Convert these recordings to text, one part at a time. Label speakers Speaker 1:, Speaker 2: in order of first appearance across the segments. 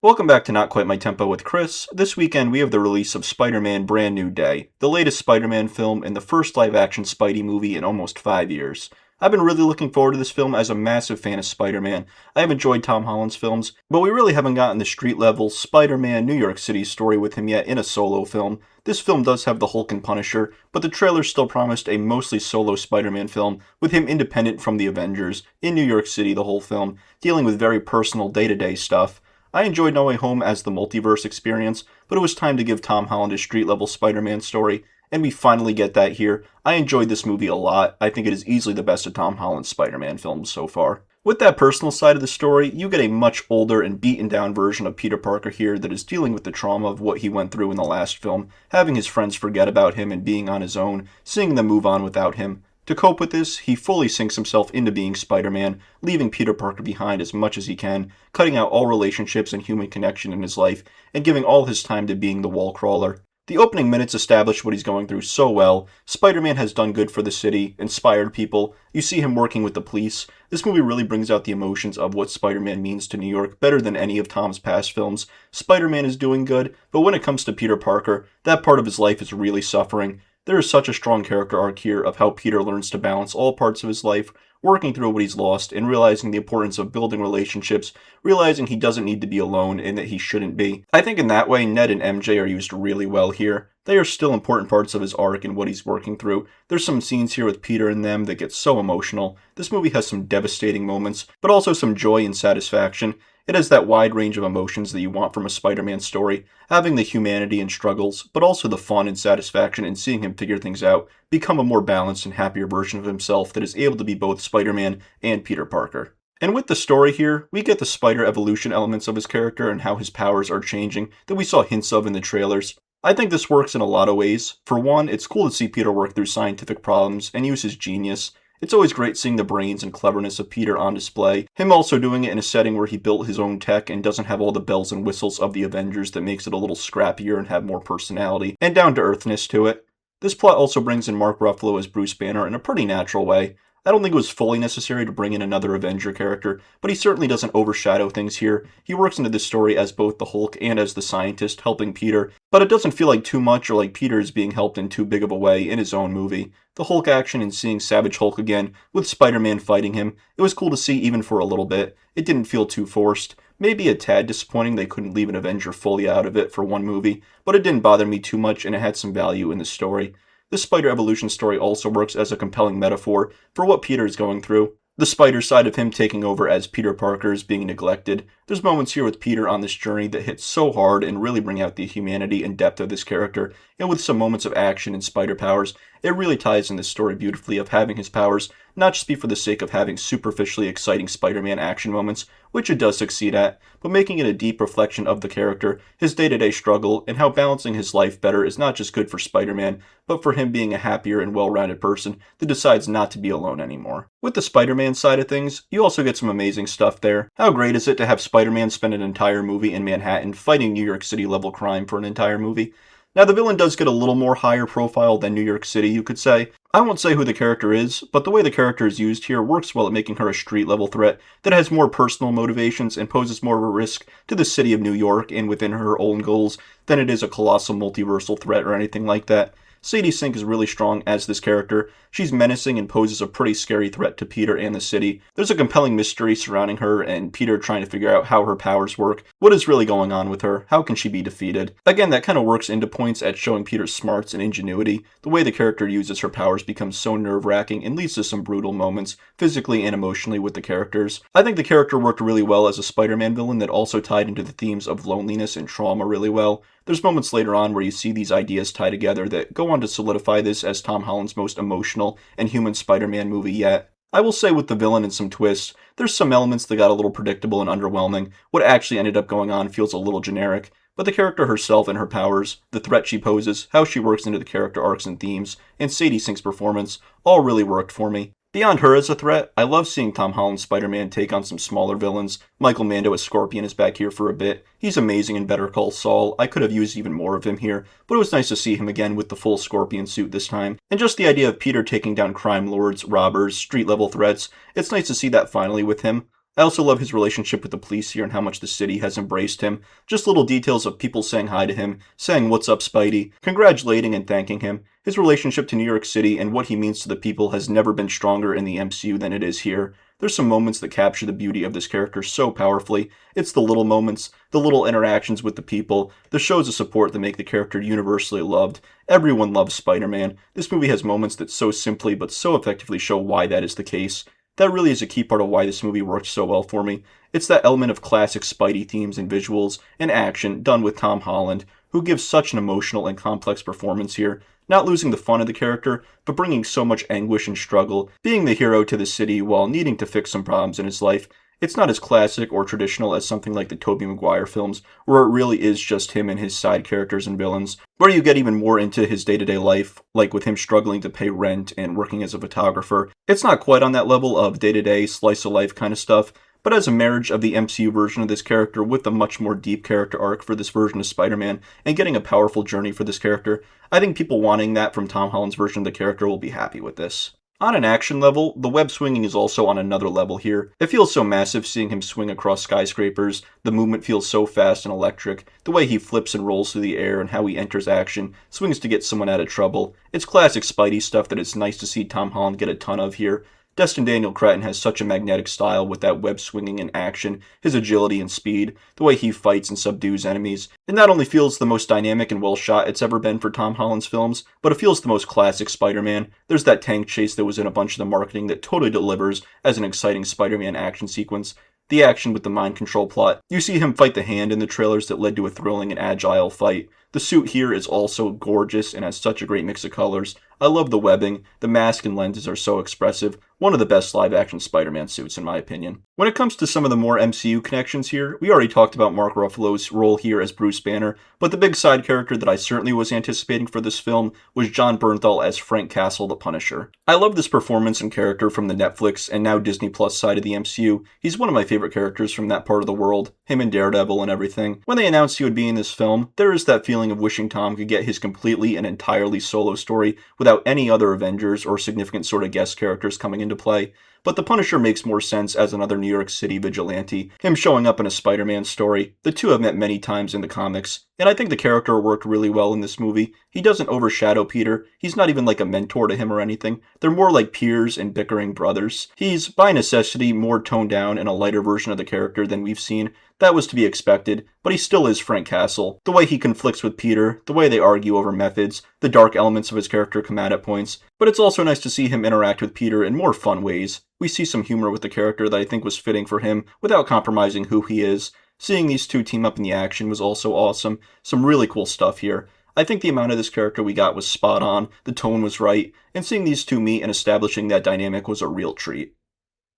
Speaker 1: Welcome back to Not Quite My Tempo with Chris. This weekend we have the release of Spider-Man Brand New Day, the latest Spider-Man film and the first live-action Spidey movie in almost 5 years. I've been really looking forward to this film as a massive fan of Spider-Man. I have enjoyed Tom Holland's films, but we really haven't gotten the street-level Spider-Man New York City story with him yet in a solo film. This film does have the Hulk and Punisher, but the trailer still promised a mostly solo Spider-Man film with him independent from the Avengers, in New York City the whole film, dealing with very personal day-to-day stuff. I enjoyed No Way Home as the multiverse experience, but it was time to give Tom Holland a street-level Spider-Man story, and we finally get that here. I enjoyed this movie a lot. I think it is easily the best of Tom Holland's Spider-Man films so far. With that personal side of the story, you get a much older and beaten down version of Peter Parker here that is dealing with the trauma of what he went through in the last film, having his friends forget about him and being on his own, seeing them move on without him. To cope with this, he fully sinks himself into being Spider-Man, leaving Peter Parker behind as much as he can, cutting out all relationships and human connection in his life, and giving all his time to being the wall crawler. The opening minutes establish what he's going through so well. Spider-Man has done good for the city, inspired people. You see him working with the police. This movie really brings out the emotions of what Spider-Man means to New York better than any of Tom's past films. Spider-Man is doing good, but when it comes to Peter Parker, that part of his life is really suffering. There is such a strong character arc here of how Peter learns to balance all parts of his life, working through what he's lost and realizing the importance of building relationships, realizing he doesn't need to be alone and that he shouldn't be. I think in that way, Ned and MJ are used really well here. They are still important parts of his arc and what he's working through. There's some scenes here with Peter and them that get so emotional. This movie has some devastating moments, but also some joy and satisfaction. It has that wide range of emotions that you want from a Spider-Man story, having the humanity and struggles, but also the fun and satisfaction in seeing him figure things out, become a more balanced and happier version of himself that is able to be both Spider-Man and Peter Parker. And with the story here, we get the spider evolution elements of his character and how his powers are changing that we saw hints of in the trailers. I think this works in a lot of ways. For one, it's cool to see Peter work through scientific problems and use his genius. It's always great seeing the brains and cleverness of Peter on display, him also doing it in a setting where he built his own tech and doesn't have all the bells and whistles of the Avengers that makes it a little scrappier and have more personality and down-to-earthness to it. This plot also brings in Mark Ruffalo as Bruce Banner in a pretty natural way. I don't think it was fully necessary to bring in another Avenger character, but he certainly doesn't overshadow things here. He works into this story as both the Hulk and as the scientist helping Peter, but it doesn't feel like too much or like Peter is being helped in too big of a way in his own movie. The Hulk action and seeing Savage Hulk again, with Spider-Man fighting him, it was cool to see even for a little bit. It didn't feel too forced. Maybe a tad disappointing they couldn't leave an Avenger fully out of it for one movie, but it didn't bother me too much and it had some value in the story. This spider evolution story also works as a compelling metaphor for what Peter is going through. The spider side of him taking over as Peter Parker is being neglected. There's moments here with Peter on this journey that hit so hard and really bring out the humanity and depth of this character, and with some moments of action and spider powers, it really ties in this story beautifully of having his powers not just be for the sake of having superficially exciting Spider-Man action moments, which it does succeed at, but making it a deep reflection of the character, his day-to-day struggle, and how balancing his life better is not just good for Spider-Man, but for him being a happier and well-rounded person that decides not to be alone anymore. With the Spider-Man side of things, you also get some amazing stuff there. How great is it to have Spider-Man spend an entire movie in Manhattan fighting New York City level crime for an entire movie? Now, the villain does get a little more higher profile than New York City, you could say. I won't say who the character is, but the way the character is used here works well at making her a street-level threat that has more personal motivations and poses more of a risk to the city of New York and within her own goals than it is a colossal multiversal threat or anything like that. Sadie Sink is really strong as this character. She's menacing and poses a pretty scary threat to Peter and the city. There's a compelling mystery surrounding her and Peter trying to figure out how her powers work. What is really going on with her? How can she be defeated? Again, that kind of works into points at showing Peter's smarts and ingenuity. The way the character uses her powers becomes so nerve-wracking and leads to some brutal moments, physically and emotionally with the characters. I think the character worked really well as a Spider-Man villain that also tied into the themes of loneliness and trauma really well. There's moments later on where you see these ideas tie together that go on to solidify this as Tom Holland's most emotional and human Spider-Man movie yet. I will say with the villain and some twists, there's some elements that got a little predictable and underwhelming. What actually ended up going on feels a little generic, but the character herself and her powers, the threat she poses, how she works into the character arcs and themes, and Sadie Sink's performance all really worked for me. Beyond her as a threat, I love seeing Tom Holland's Spider-Man take on some smaller villains. Michael Mando as Scorpion is back here for a bit. He's amazing in Better Call Saul. I could have used even more of him here, but it was nice to see him again with the full Scorpion suit this time. And just the idea of Peter taking down crime lords, robbers, street-level threats, it's nice to see that finally with him. I also love his relationship with the police here and how much the city has embraced him. Just little details of people saying hi to him, saying "What's up, Spidey?" congratulating and thanking him. His relationship to New York City and what he means to the people has never been stronger in the MCU than it is here. There's some moments that capture the beauty of this character so powerfully. It's the little moments, the little interactions with the people, the shows of support that make the character universally loved. Everyone loves Spider-Man. This movie has moments that so simply but so effectively show why that is the case. That really is a key part of why this movie works so well for me. It's that element of classic Spidey themes and visuals and action done with Tom Holland, who gives such an emotional and complex performance here, not losing the fun of the character, but bringing so much anguish and struggle, being the hero to the city while needing to fix some problems in his life. It's not as classic or traditional as something like the Tobey Maguire films, where it really is just him and his side characters and villains, where you get even more into his day-to-day life, like with him struggling to pay rent and working as a photographer. It's not quite on that level of day-to-day, slice-of-life kind of stuff, but as a marriage of the MCU version of this character with a much more deep character arc for this version of Spider-Man, and getting a powerful journey for this character, I think people wanting that from Tom Holland's version of the character will be happy with this. On an action level, the web swinging is also on another level here. It feels so massive seeing him swing across skyscrapers, the movement feels so fast and electric, the way he flips and rolls through the air and how he enters action, swings to get someone out of trouble. It's classic Spidey stuff that it's nice to see Tom Holland get a ton of here. Destin Daniel Cretton has such a magnetic style with that web swinging and action, his agility and speed, the way he fights and subdues enemies. It not only feels the most dynamic and well shot it's ever been for Tom Holland's films, but it feels the most classic Spider-Man. There's that tank chase that was in a bunch of the marketing that totally delivers as an exciting Spider-Man action sequence. The action with the mind control plot. You see him fight the Hand in the trailers that led to a thrilling and agile fight. The suit here is also gorgeous and has such a great mix of colors. I love the webbing, the mask and lenses are so expressive, one of the best live-action Spider-Man suits in my opinion. When it comes to some of the more MCU connections here, we already talked about Mark Ruffalo's role here as Bruce Banner, but the big side character that I certainly was anticipating for this film was Jon Bernthal as Frank Castle the Punisher. I love this performance and character from the Netflix and now Disney Plus side of the MCU. He's one of my favorite characters from that part of the world, him and Daredevil and everything. When they announced he would be in this film, there is that feeling of wishing Tom could get his completely and entirely solo story without any other Avengers or significant sort of guest characters coming into play. But the Punisher makes more sense as another New York City vigilante, him showing up in a Spider-Man story. The two have met many times in the comics, and I think the character worked really well in this movie. He doesn't overshadow Peter, he's not even like a mentor to him or anything, they're more like peers and bickering brothers. He's, by necessity, more toned down and a lighter version of the character than we've seen. That was to be expected, but he still is Frank Castle. The way he conflicts with Peter, the way they argue over methods, the dark elements of his character come out at points, but it's also nice to see him interact with Peter in more fun ways. We see some humor with the character that I think was fitting for him without compromising who he is. Seeing these two team up in the action was also awesome. Some really cool stuff here. I think the amount of this character we got was spot on, the tone was right, and seeing these two meet and establishing that dynamic was a real treat.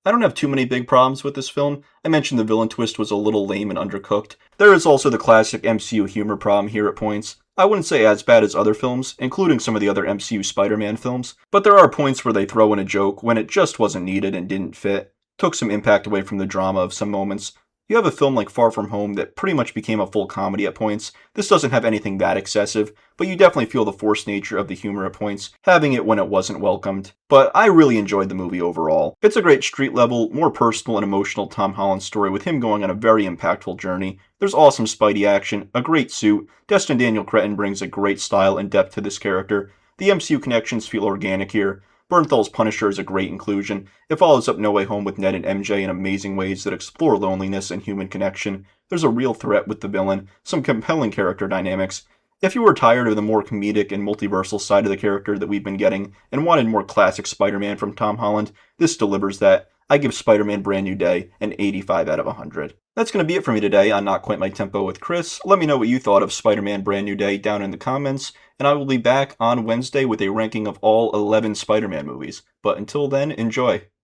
Speaker 1: I don't have too many big problems with this film. I mentioned the villain twist was a little lame and undercooked. There is also the classic MCU humor problem here at points. I wouldn't say as bad as other films, including some of the other MCU Spider-Man films, but there are points where they throw in a joke when it just wasn't needed and didn't fit. Took some impact away from the drama of some moments. You have a film like Far From Home that pretty much became a full comedy at points. This doesn't have anything that excessive, but you definitely feel the forced nature of the humor at points, having it when it wasn't welcomed. But I really enjoyed the movie overall. It's a great street-level, more personal and emotional Tom Holland story with him going on a very impactful journey. There's awesome Spidey action, a great suit, Destin Daniel Cretton brings a great style and depth to this character. The MCU connections feel organic here. Bernthal's Punisher is a great inclusion. It follows up No Way Home with Ned and MJ in amazing ways that explore loneliness and human connection. There's a real threat with the villain, some compelling character dynamics. If you were tired of the more comedic and multiversal side of the character that we've been getting and wanted more classic Spider-Man from Tom Holland, this delivers that. I give Spider-Man Brand New Day an 85 out of 100. That's going to be it for me today on Not Quite My Tempo with Chris. Let me know what you thought of Spider-Man Brand New Day down in the comments, and I will be back on Wednesday with a ranking of all 11 Spider-Man movies. But until then, enjoy.